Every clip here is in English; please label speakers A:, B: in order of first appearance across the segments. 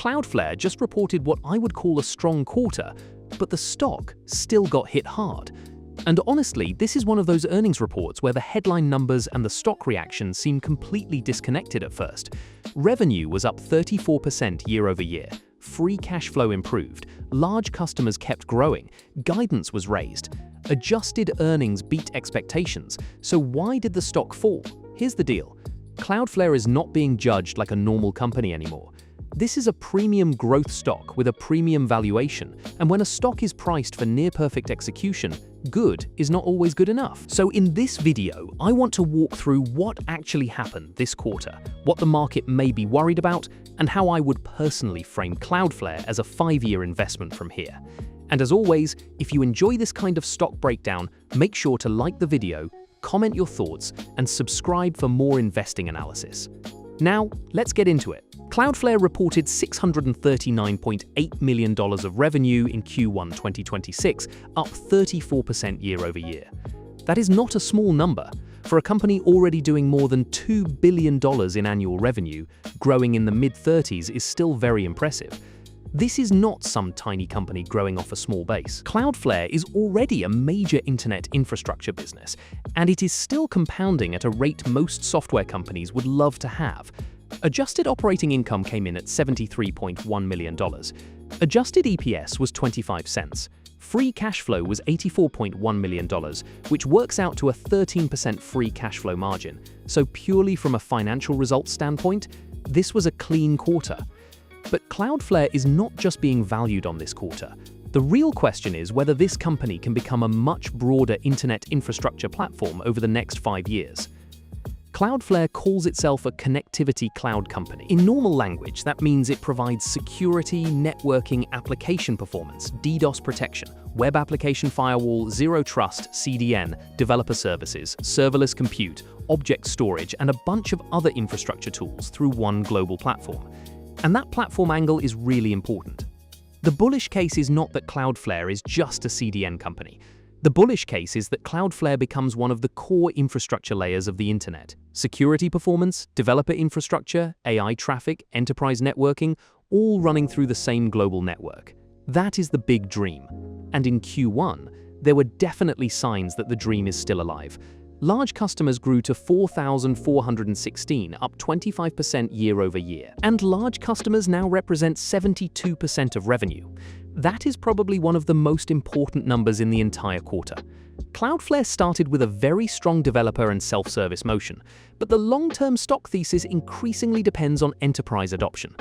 A: Cloudflare just reported what I would call a strong quarter, but the stock still got hit hard. And honestly, this is one of those earnings reports where the headline numbers and the stock reaction seem completely disconnected at first. Revenue was up 34% year over year, free cash flow improved, large customers kept growing, guidance was raised, adjusted earnings beat expectations. So why did the stock fall? Here's the deal. Cloudflare is not being judged like a normal company anymore. This is a premium growth stock with a premium valuation, and when a stock is priced for near-perfect execution, good is not always good enough. So in this video, I want to walk through what actually happened this quarter, what the market may be worried about, and how I would personally frame Cloudflare as a 5-year investment from here. And as always, if you enjoy this kind of stock breakdown, make sure to like the video, comment your thoughts, and subscribe for more investing analysis. Now, let's get into it. Cloudflare reported $639.8 million of revenue in Q1 2026, up 34% year over year. That is not a small number. For a company already doing more than $2 billion in annual revenue, growing in the mid-30s is still very impressive. This is not some tiny company growing off a small base. Cloudflare is already a major internet infrastructure business, and it is still compounding at a rate most software companies would love to have. Adjusted operating income came in at $73.1 million. Adjusted EPS was 25 cents. Free cash flow was $84.1 million, which works out to a 13% free cash flow margin. So purely from a financial results standpoint, this was a clean quarter. But Cloudflare is not just being valued on this quarter. The real question is whether this company can become a much broader internet infrastructure platform over the next 5 years. Cloudflare calls itself a connectivity cloud company. In normal language, that means it provides security, networking, application performance, DDoS protection, web application firewall, zero trust, CDN, developer services, serverless compute, object storage, and a bunch of other infrastructure tools through one global platform. And that platform angle is really important. The bullish case is not that Cloudflare is just a CDN company. The bullish case is that Cloudflare becomes one of the core infrastructure layers of the internet. Security performance, developer infrastructure, AI traffic, enterprise networking, all running through the same global network. That is the big dream. And in Q1, there were definitely signs that the dream is still alive. Large customers grew to 4,416, up 25% year over year. And large customers now represent 72% of revenue. That is probably one of the most important numbers in the entire quarter. Cloudflare started with a very strong developer and self-service motion, but the long-term stock thesis increasingly depends on enterprise adoption.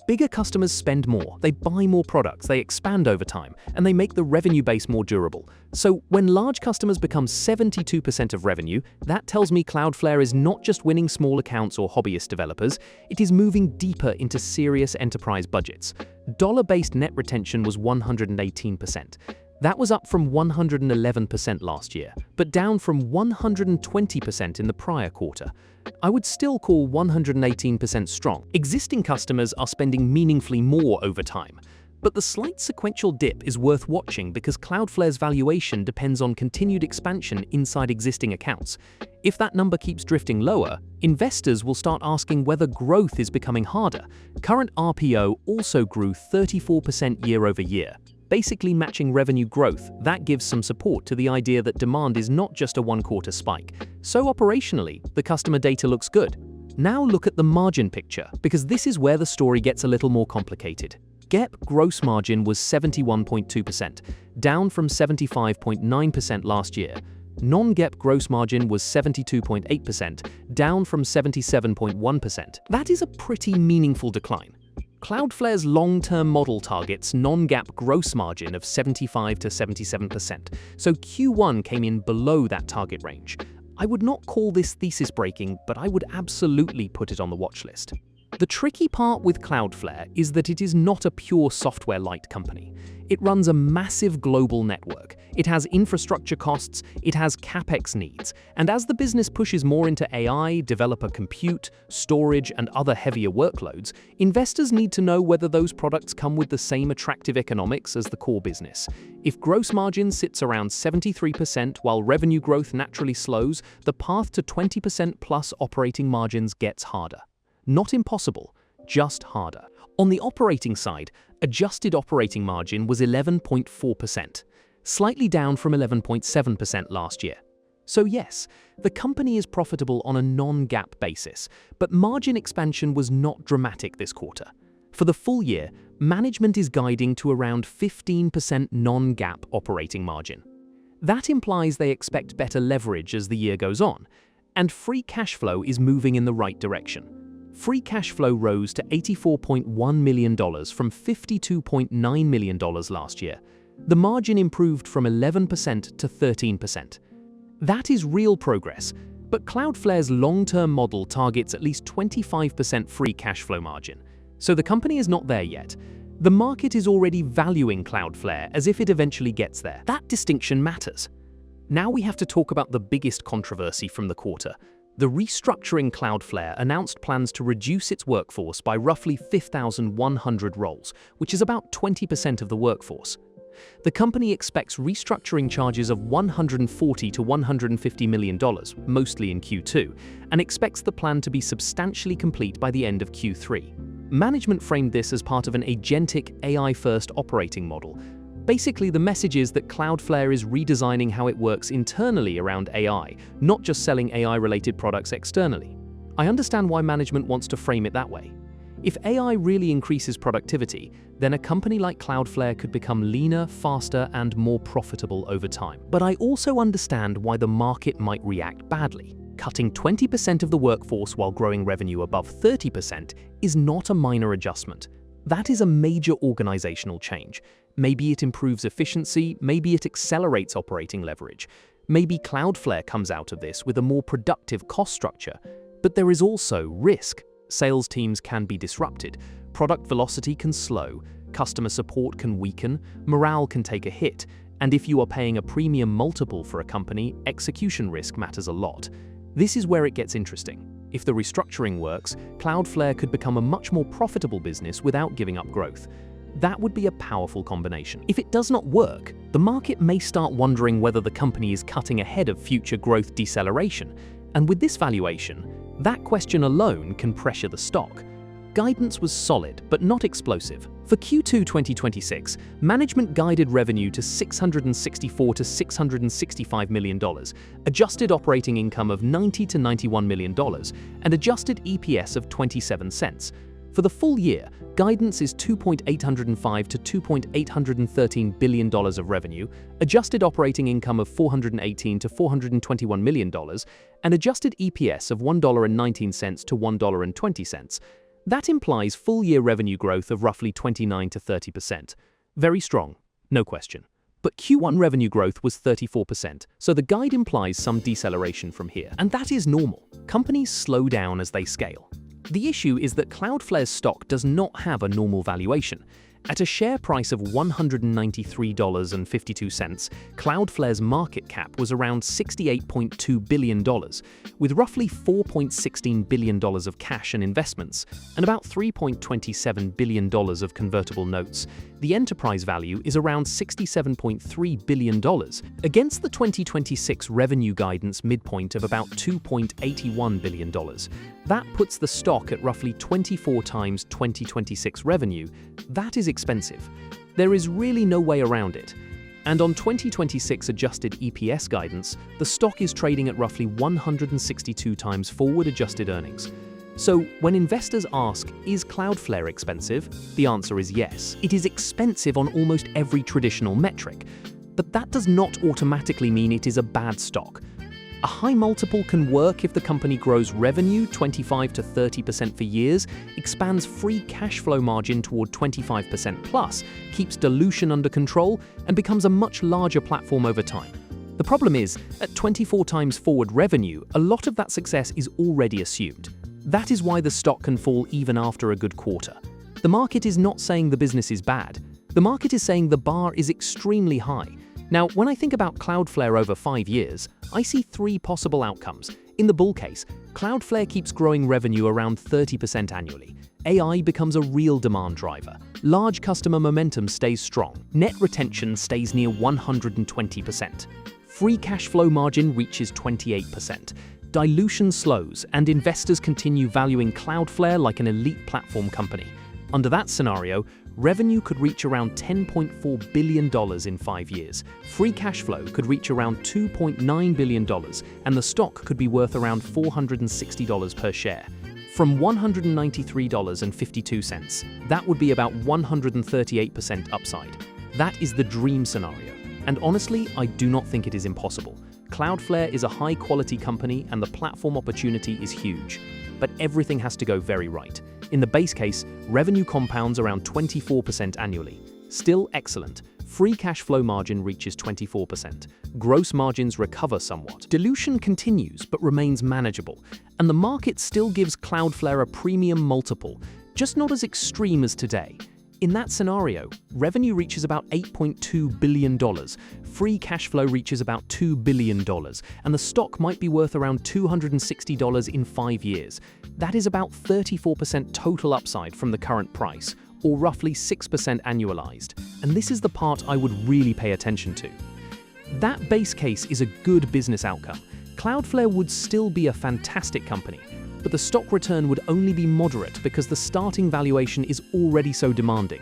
A: Bigger customers spend more, they buy more products, they expand over time, and they make the revenue base more durable. So when large customers become 72% of revenue, that tells me Cloudflare is not just winning small accounts or hobbyist developers, it is moving deeper into serious enterprise budgets. Dollar-based net retention was 118%. That was up from 111% last year, but down from 120% in the prior quarter. I would still call 118% strong. Existing customers are spending meaningfully more over time. But the slight sequential dip is worth watching because Cloudflare's valuation depends on continued expansion inside existing accounts. If that number keeps drifting lower, investors will start asking whether growth is becoming harder. Current RPO also grew 34% year over year. Basically matching revenue growth, that gives some support to the idea that demand is not just a one-quarter spike. So operationally, the customer data looks good. Now look at the margin picture, because this is where the story gets a little more complicated. GAAP gross margin was 71.2%, down from 75.9% last year. Non-GAAP gross margin was 72.8%, down from 77.1%. That is a pretty meaningful decline. Cloudflare's long-term model targets non-GAAP gross margin of 75 to 77%, so Q1 came in below that target range. I would not call this thesis-breaking, but I would absolutely put it on the watch list. The tricky part with Cloudflare is that it is not a pure software-light company. It runs a massive global network. It has infrastructure costs, it has CapEx needs, and as the business pushes more into AI, developer compute, storage, and other heavier workloads, investors need to know whether those products come with the same attractive economics as the core business. If gross margin sits around 73% while revenue growth naturally slows, the path to 20% plus operating margins gets harder. Not impossible, just harder. On the operating side, adjusted operating margin was 11.4%, slightly down from 11.7% last year. So yes, the company is profitable on a non-GAAP basis, but margin expansion was not dramatic this quarter. For the full year, management is guiding to around 15% non-GAAP operating margin. That implies they expect better leverage as the year goes on, and free cash flow is moving in the right direction. Free cash flow rose to $84.1 million from $52.9 million last year. The margin improved from 11% to 13%. That is real progress, but Cloudflare's long-term model targets at least 25% free cash flow margin, so the company is not there yet. The market is already valuing Cloudflare as if it eventually gets there. That distinction matters. Now we have to talk about the biggest controversy from the quarter. The restructuring Cloudflare announced plans to reduce its workforce by roughly 5,100 roles, which is about 20% of the workforce. The company expects restructuring charges of $140 to $150 million, mostly in Q2, and expects the plan to be substantially complete by the end of Q3. Management framed this as part of an agentic AI-first operating model. Basically, the message is that Cloudflare is redesigning how it works internally around AI, not just selling AI-related products externally. I understand why management wants to frame it that way. If AI really increases productivity, then a company like Cloudflare could become leaner, faster, and more profitable over time. But I also understand why the market might react badly. Cutting 20% of the workforce while growing revenue above 30% is not a minor adjustment. That is a major organizational change. Maybe it improves efficiency, maybe it accelerates operating leverage. Maybe Cloudflare comes out of this with a more productive cost structure. But there is also risk. Sales teams can be disrupted, product velocity can slow, customer support can weaken, morale can take a hit, and if you are paying a premium multiple for a company, execution risk matters a lot. This is where it gets interesting. If the restructuring works, Cloudflare could become a much more profitable business without giving up growth. That would be a powerful combination. If it does not work, the market may start wondering whether the company is cutting ahead of future growth deceleration, and with this valuation, that question alone can pressure the stock. Guidance was solid, but not explosive. For Q2 2026, management guided revenue to $664 to $665 million, adjusted operating income of $90 to $91 million, and adjusted EPS of 27 cents. For the full year, guidance is $2.805 to $2.813 billion of revenue, adjusted operating income of $418 to $421 million, and adjusted EPS of $1.19 to $1.20. That implies full-year revenue growth of roughly 29 to 30%. Very strong, no question. But Q1 revenue growth was 34%, so the guide implies some deceleration from here. And that is normal. Companies slow down as they scale. The issue is that Cloudflare's stock does not have a normal valuation. At a share price of $193.52, Cloudflare's market cap was around $68.2 billion, with roughly $4.16 billion of cash and investments, and about $3.27 billion of convertible notes. The enterprise value is around $67.3 billion, against the 2026 revenue guidance midpoint of about $2.81 billion. That puts the stock at roughly 24 times 2026 revenue. That is expensive. There is really no way around it. And on 2026 adjusted EPS guidance, the stock is trading at roughly 162 times forward adjusted earnings. So when investors ask, is Cloudflare expensive? The answer is yes. It is expensive on almost every traditional metric. But that does not automatically mean it is a bad stock. A high multiple can work if the company grows revenue 25 to 30% for years, expands free cash flow margin toward 25% plus, keeps dilution under control, and becomes a much larger platform over time. The problem is, at 24 times forward revenue, a lot of that success is already assumed. That is why the stock can fall even after a good quarter. The market is not saying the business is bad. The market is saying the bar is extremely high. Now, when I think about Cloudflare over 5 years, I see 3 possible outcomes. In the bull case, Cloudflare keeps growing revenue around 30% annually. AI becomes a real demand driver. Large customer momentum stays strong. Net retention stays near 120%. Free cash flow margin reaches 28%. Dilution slows, and investors continue valuing Cloudflare like an elite platform company. Under that scenario, revenue could reach around $10.4 billion in 5 years, free cash flow could reach around $2.9 billion, and the stock could be worth around $460 per share. From $193.52, that would be about 138% upside. That is the dream scenario. And honestly, I do not think it is impossible. Cloudflare is a high-quality company and the platform opportunity is huge. But everything has to go very right. In the base case, revenue compounds around 24% annually. Still excellent. Free cash flow margin reaches 24%. Gross margins recover somewhat. Dilution continues but remains manageable. And the market still gives Cloudflare a premium multiple, just not as extreme as today. In that scenario, revenue reaches about $8.2 billion, free cash flow reaches about $2 billion, and the stock might be worth around $260 in 5 years. That is about 34% total upside from the current price, or roughly 6% annualized. And this is the part I would really pay attention to. That base case is a good business outcome. Cloudflare would still be a fantastic company, but the stock return would only be moderate because the starting valuation is already so demanding.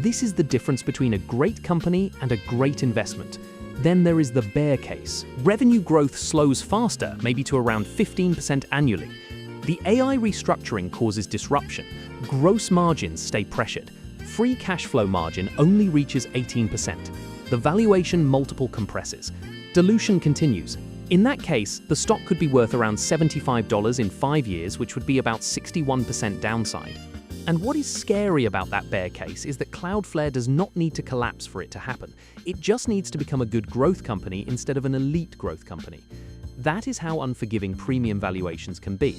A: This is the difference between a great company and a great investment. Then there is the bear case. Revenue growth slows faster, maybe to around 15% annually. The AI restructuring causes disruption. Gross margins stay pressured. Free cash flow margin only reaches 18%. The valuation multiple compresses. Dilution continues. In that case, the stock could be worth around $75 in 5 years, which would be about 61% downside. And what is scary about that bear case is that Cloudflare does not need to collapse for it to happen. It just needs to become a good growth company instead of an elite growth company. That is how unforgiving premium valuations can be.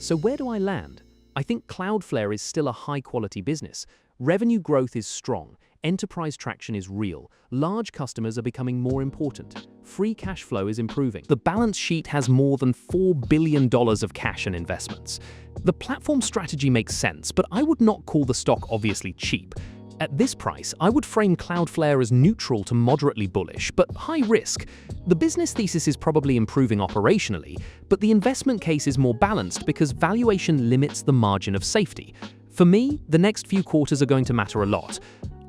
A: So where do I land? I think Cloudflare is still a high-quality business. Revenue growth is strong. Enterprise traction is real. Large customers are becoming more important. Free cash flow is improving. The balance sheet has more than $4 billion of cash and investments. The platform strategy makes sense, but I would not call the stock obviously cheap. At this price, I would frame Cloudflare as neutral to moderately bullish, but high risk. The business thesis is probably improving operationally, but the investment case is more balanced because valuation limits the margin of safety. For me, the next few quarters are going to matter a lot.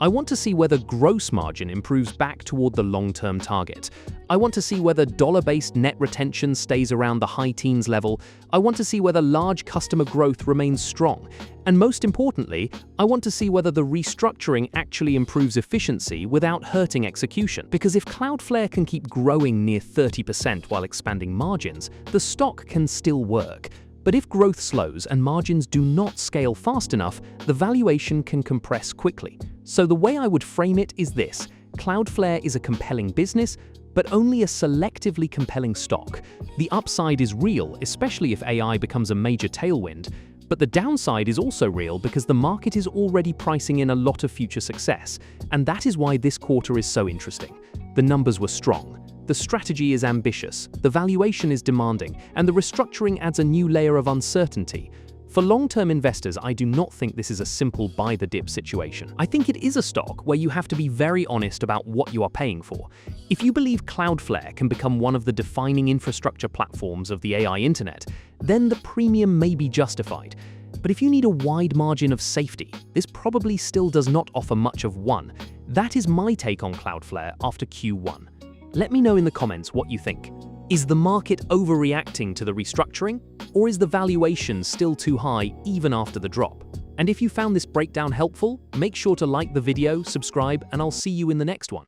A: I want to see whether gross margin improves back toward the long-term target. I want to see whether dollar-based net retention stays around the high teens level. I want to see whether large customer growth remains strong. And most importantly, I want to see whether the restructuring actually improves efficiency without hurting execution. Because if Cloudflare can keep growing near 30% while expanding margins, the stock can still work. But if growth slows and margins do not scale fast enough, the valuation can compress quickly. So the way I would frame it is this: Cloudflare is a compelling business, but only a selectively compelling stock. The upside is real, especially if AI becomes a major tailwind, but the downside is also real because the market is already pricing in a lot of future success, and that is why this quarter is so interesting. The numbers were strong. The strategy is ambitious, the valuation is demanding, and the restructuring adds a new layer of uncertainty. For long-term investors, I do not think this is a simple buy-the-dip situation. I think it is a stock where you have to be very honest about what you are paying for. If you believe Cloudflare can become one of the defining infrastructure platforms of the AI internet, then the premium may be justified. But if you need a wide margin of safety, this probably still does not offer much of one. That is my take on Cloudflare after Q1. Let me know in the comments what you think. Is the market overreacting to the restructuring? Or is the valuation still too high even after the drop? And if you found this breakdown helpful, make sure to like the video, subscribe, and I'll see you in the next one.